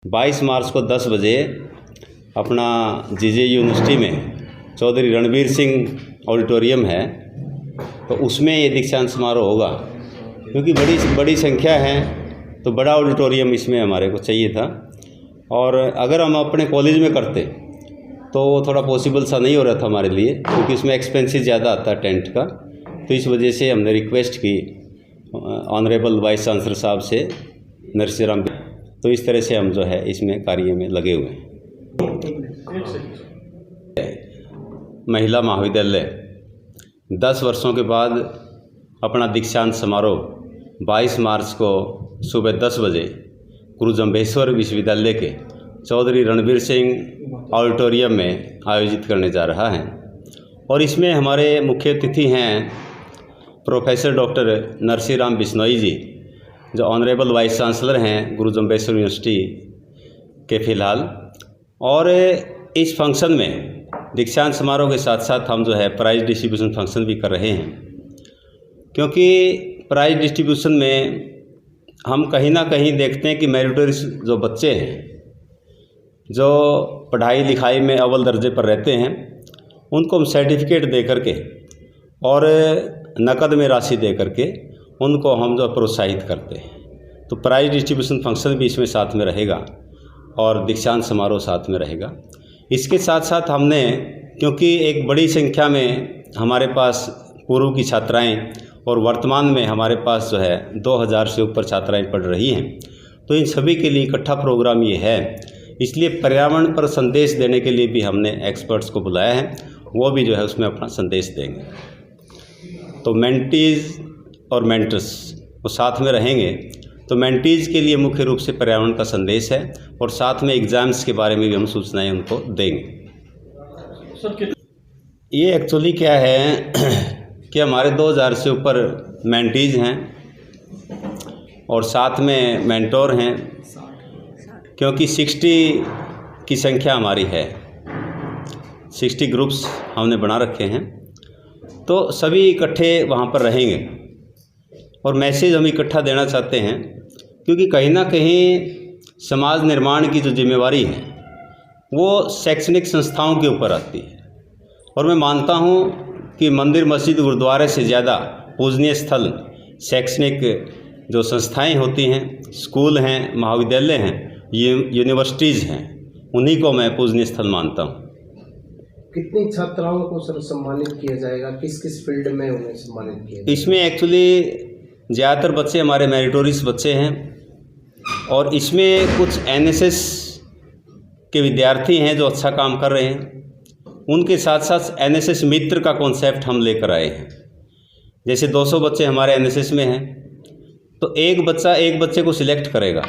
22 मार्च को 10 बजे अपना जीजे यूनिवर्सिटी में चौधरी रणबीर सिंह ऑडिटोरियम है, तो उसमें ये दीक्षांत समारोह होगा। क्योंकि बड़ी संख्या है तो बड़ा ऑडिटोरियम इसमें हमारे को चाहिए था, और अगर हम अपने कॉलेज में करते तो थोड़ा पॉसिबल सा नहीं हो रहा था हमारे लिए, क्योंकि इसमें एक्सपेंसेस ज़्यादा आता है टेंट का। तो इस वजह से हमने रिक्वेस्ट की ऑनरेबल वाइस चांसलर साहब से, नरसिंह राम। तो इस तरह से हम जो है इसमें कार्य में लगे हुए हैं। महिला महाविद्यालय 10 वर्षों के बाद अपना दीक्षांत समारोह 22 मार्च को सुबह 10 बजे गुरु जम्भेश्वर विश्वविद्यालय के चौधरी रणबीर सिंह ऑडिटोरियम में आयोजित करने जा रहा है। और इसमें हमारे मुख्य अतिथि हैं प्रोफेसर डॉक्टर नरसिंह राम बिश्नोई जी, जो ऑनरेबल वाइस चांसलर हैं गुरु जम्भेश्वर यूनिवर्सिटी के फ़िलहाल। और इस फंक्शन में दीक्षांत समारोह के साथ साथ हम जो है प्राइज़ डिस्ट्रीब्यूशन फंक्शन भी कर रहे हैं, क्योंकि प्राइज़ डिस्ट्रीब्यूशन में हम कहीं ना कहीं देखते हैं कि मेरिटोरियस जो बच्चे हैं, जो पढ़ाई लिखाई में अव्वल दर्जे पर रहते हैं, उनको हम सर्टिफिकेट दे करके और नकद में राशि दे करके उनको हम जो प्रोत्साहित करते हैं। तो प्राइज़ डिस्ट्रीब्यूशन फंक्शन भी इसमें साथ में रहेगा और दीक्षांत समारोह साथ में रहेगा। इसके साथ साथ हमने, क्योंकि एक बड़ी संख्या में हमारे पास पूर्व की छात्राएं और वर्तमान में हमारे पास जो है 2000 से ऊपर छात्राएं पढ़ रही हैं, तो इन सभी के लिए इकट्ठा प्रोग्राम ये है। इसलिए पर्यावरण पर संदेश देने के लिए भी हमने एक्सपर्ट्स को बुलाया है, वो भी जो है उसमें अपना संदेश देंगे। तो मेंटीज़ और मेंटर्स वो साथ में रहेंगे। तो मेंटीज़ के लिए मुख्य रूप से पर्यावरण का संदेश है, और साथ में एग्ज़ाम्स के बारे में भी हम सूचनाएं उनको देंगे। ये एक्चुअली क्या है कि हमारे 2000 से ऊपर मेंटीज़ हैं और साथ में मेंटोर हैं, क्योंकि 60 की संख्या हमारी है, 60 ग्रुप्स हमने बना रखे हैं। तो सभी इकट्ठे वहाँ पर रहेंगे और मैसेज हम इकट्ठा देना चाहते हैं, क्योंकि कहीं ना कहीं समाज निर्माण की जो जिम्मेवारी है वो शैक्षणिक संस्थाओं के ऊपर आती है। और मैं मानता हूँ कि मंदिर मस्जिद गुरुद्वारे से ज़्यादा पूजनीय स्थल शैक्षणिक जो संस्थाएं होती हैं, स्कूल हैं, महाविद्यालय हैं, यूनिवर्सिटीज़ हैं, उन्हीं को मैं पूजनीय स्थल मानता हूँ। कितनी छात्राओं को सर सम्मानित किया जाएगा, किस किस फील्ड में उन्हें सम्मानित किया जाएगा? इसमें एक्चुअली ज़्यादातर बच्चे हमारे मेरिटोरियस बच्चे हैं, और इसमें कुछ एनएसएस के विद्यार्थी हैं जो अच्छा काम कर रहे हैं। उनके साथ साथ एनएसएस मित्र का कॉन्सेप्ट हम लेकर आए हैं। जैसे 200 बच्चे हमारे एनएसएस में हैं, तो एक बच्चे को सिलेक्ट करेगा,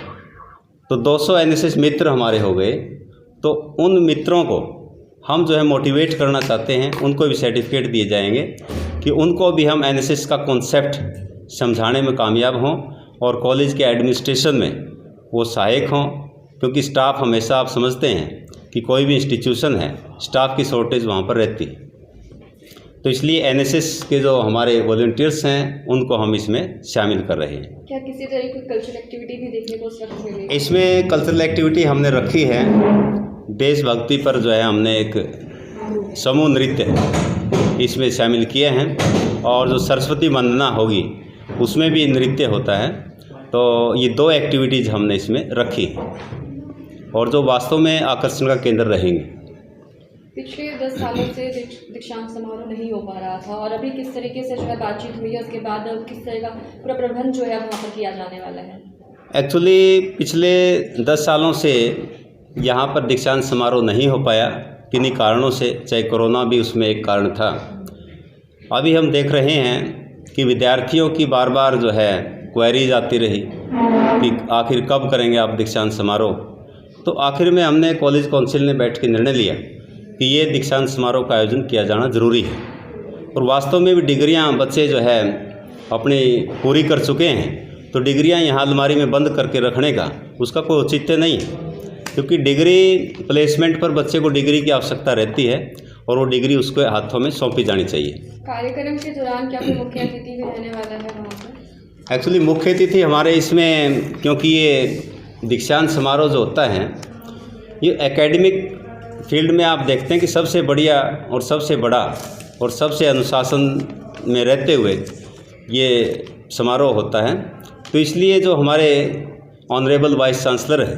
तो 200 एनएसएस मित्र हमारे हो गए। तो उन मित्रों को हम जो है मोटिवेट करना चाहते हैं, उनको भी सर्टिफिकेट दिए जाएंगे कि उनको भी हम एनएसएस का कॉन्सेप्ट समझाने में कामयाब हों, और कॉलेज के एडमिनिस्ट्रेशन में वो सहायक हों। क्योंकि स्टाफ हमेशा, आप समझते हैं कि कोई भी इंस्टीट्यूशन है, स्टाफ की शॉर्टेज वहाँ पर रहती है। तो इसलिए एनएसएस के जो हमारे वॉलंटियर्स हैं उनको हम इसमें शामिल कर रहे हैं। क्या किसी तरह की कल्चरल एक्टिविटी भी देखने को इस वक्त मिलेगी? इसमें कल्चरल एक्टिविटी हमने रखी है। देशभक्ति पर जो है हमने एक समूह नृत्य इसमें शामिल किए हैं, और जो सरस्वती वंदना होगी उसमें भी नृत्य होता है। तो ये 2 एक्टिविटीज़ हमने इसमें रखी, और जो वास्तव में आकर्षण का केंद्र रहेंगे। पिछले 10 सालों से दीक्षांत समारोह नहीं हो पा रहा था, और अभी किस तरीके से जो है बातचीत हुई है, उसके बाद किस तरह का पूरा प्रबंध जो है वहाँ पर किया जाने वाला है? एक्चुअली पिछले 10 सालों से यहाँ पर दीक्षांत समारोह नहीं हो पाया, किन्हीं कारणों से, चाहे कोरोना भी उसमें एक कारण था। अभी हम देख रहे हैं कि विद्यार्थियों की बार बार जो है क्वेरीज आती रही कि आखिर कब करेंगे आप दीक्षांत समारोह। तो आखिर में हमने कॉलेज काउंसिल ने बैठ के निर्णय लिया कि ये दीक्षांत समारोह का आयोजन किया जाना ज़रूरी है। और वास्तव में भी डिग्रियां बच्चे जो है अपनी पूरी कर चुके हैं, तो डिग्रियां यहाँ अलमारी में बंद करके रखने का उसका कोई औचित्य नहीं है। क्योंकि डिग्री प्लेसमेंट पर बच्चे को डिग्री की आवश्यकता रहती है, और वो डिग्री उसके हाथों में सौंपी जानी चाहिए। कार्यक्रम के दौरान क्या कोई मुख्य अतिथि भी रहने वाला है वहाँ पर? एक्चुअली मुख्य अतिथि हमारे इसमें, क्योंकि ये दीक्षांत समारोह जो होता है ये एकेडमिक फील्ड में आप देखते हैं कि सबसे बढ़िया और सबसे बड़ा और सबसे अनुशासन में रहते हुए ये समारोह होता है। तो इसलिए जो हमारे ऑनरेबल वाइस चांसलर है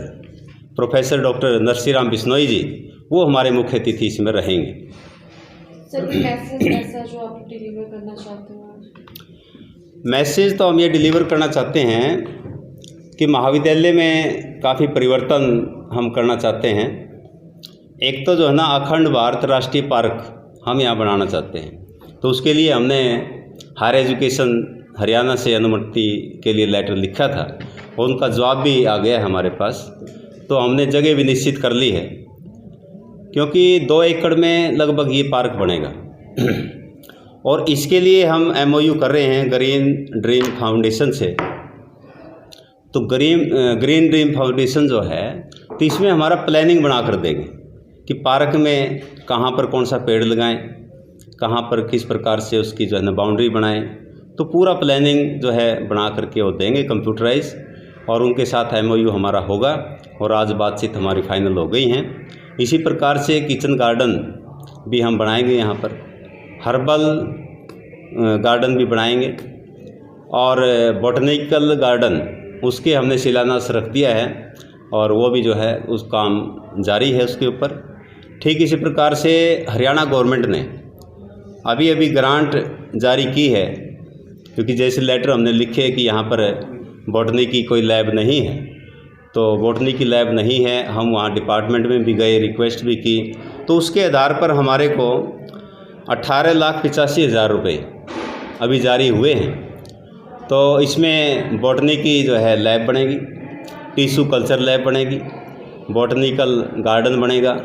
प्रोफेसर डॉक्टर नरसिंह बिश्नोई जी, वो हमारे मुख्य अतिथि इसमें रहेंगे। सर कोई मैसेज ऐसा जो आप डिलीवर करना चाहते हो? मैसेज तो हम ये डिलीवर करना चाहते हैं कि महाविद्यालय में काफ़ी परिवर्तन हम करना चाहते हैं। एक तो जो है ना अखंड भारत राष्ट्रीय पार्क हम यहाँ बनाना चाहते हैं। तो उसके लिए हमने हायर एजुकेशन हरियाणा से अनुमति के लिए लेटर लिखा था और उनका जवाब भी आ गया है हमारे पास। तो हमने जगह भी निश्चित कर ली है क्योंकि 2 एकड़ में लगभग ये पार्क बनेगा और इसके लिए हम MOU कर रहे हैं ग्रीन ड्रीम फाउंडेशन से। तो ग्रीन ड्रीम फाउंडेशन जो है तो इसमें हमारा प्लानिंग बना कर देंगे कि पार्क में कहाँ पर कौन सा पेड़ लगाएं, कहाँ पर किस प्रकार से उसकी जो है ना बाउंड्री बनाएं। तो पूरा प्लानिंग जो है बना करके वो देंगे कंप्यूटराइज, और उनके साथ MOU हमारा होगा और आज बातचीत हमारी फाइनल हो गई हैं। इसी प्रकार से किचन गार्डन भी हम बनाएंगे, यहाँ पर हर्बल गार्डन भी बनाएंगे और बॉटनिकल गार्डन उसके हमने शिलान्यास रख दिया है और वो भी जो है उस काम जारी है उसके ऊपर। ठीक इसी प्रकार से हरियाणा गवर्नमेंट ने अभी ग्रांट जारी की है, क्योंकि जैसे लेटर हमने लिखे कि यहाँ पर बॉटनी की कोई लैब नहीं है, तो बॉटनी की लैब नहीं है। हम वहाँ डिपार्टमेंट में भी गए, रिक्वेस्ट भी की, तो उसके आधार पर हमारे को 18,85,000 रुपये अभी जारी हुए हैं। तो इसमें बॉटनी की जो है लैब बनेगी, टिश्यू कल्चर लैब बनेगी, बॉटनिकल गार्डन बनेगा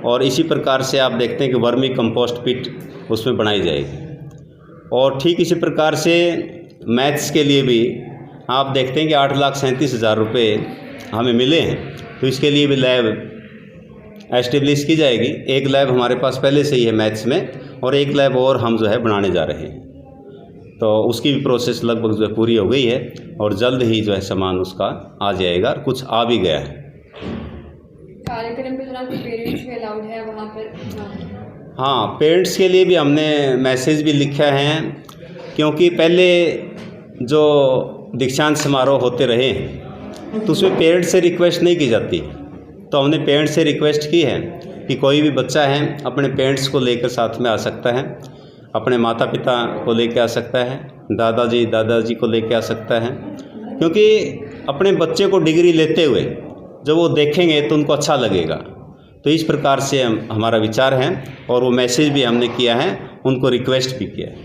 और इसी प्रकार से आप देखते हैं कि वर्मी कंपोस्ट पिट उसमें बनाई जाएगी। और ठीक इसी प्रकार से मैथ्स के लिए भी आप देखते हैं कि 8,37,000 रुपये हमें मिले हैं, तो इसके लिए भी लैब एस्टेब्लिश की जाएगी। एक लैब हमारे पास पहले से ही है मैथ्स में और एक लैब और हम जो है बनाने जा रहे हैं। तो उसकी भी प्रोसेस लगभग जो है पूरी हो गई है और जल्द ही जो है सामान उसका आ जाएगा, कुछ आ भी गया है। कार्यक्रम के दौरान पेरेंट्स भी अलाउड है वहाँ पर? हाँ, पेरेंट्स के लिए भी हमने मैसेज भी लिखा है, क्योंकि पहले जो दीक्षांत समारोह होते रहे तो उसमें पेरेंट्स से रिक्वेस्ट नहीं की जाती। तो हमने पेरेंट्स से रिक्वेस्ट की है कि कोई भी बच्चा है अपने पेरेंट्स को लेकर साथ में आ सकता है, अपने माता पिता को लेकर आ सकता है, दादाजी को लेकर आ सकता है, क्योंकि अपने बच्चे को डिग्री लेते हुए जब वो देखेंगे तो उनको अच्छा लगेगा। तो इस प्रकार से हमारा विचार है और वो मैसेज भी हमने किया है, उनको रिक्वेस्ट भी किया है।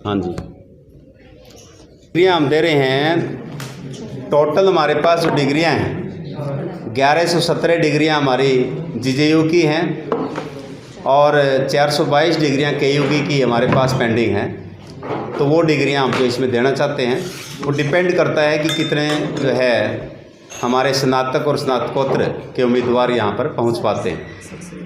हाँ जी, डिग्रियाँ हम दे रहे हैं। टोटल हमारे पास जो डिग्रियाँ हैं 1117 डिग्रियाँ हमारी GJU की हैं और 422 डिग्रियाँ KU की हमारे पास पेंडिंग हैं। तो वो डिग्रियाँ हम जो इसमें देना चाहते हैं, वो डिपेंड करता है कि कितने जो है हमारे स्नातक और स्नातकोत्तर के उम्मीदवार यहाँ पर पहुँच पाते हैं।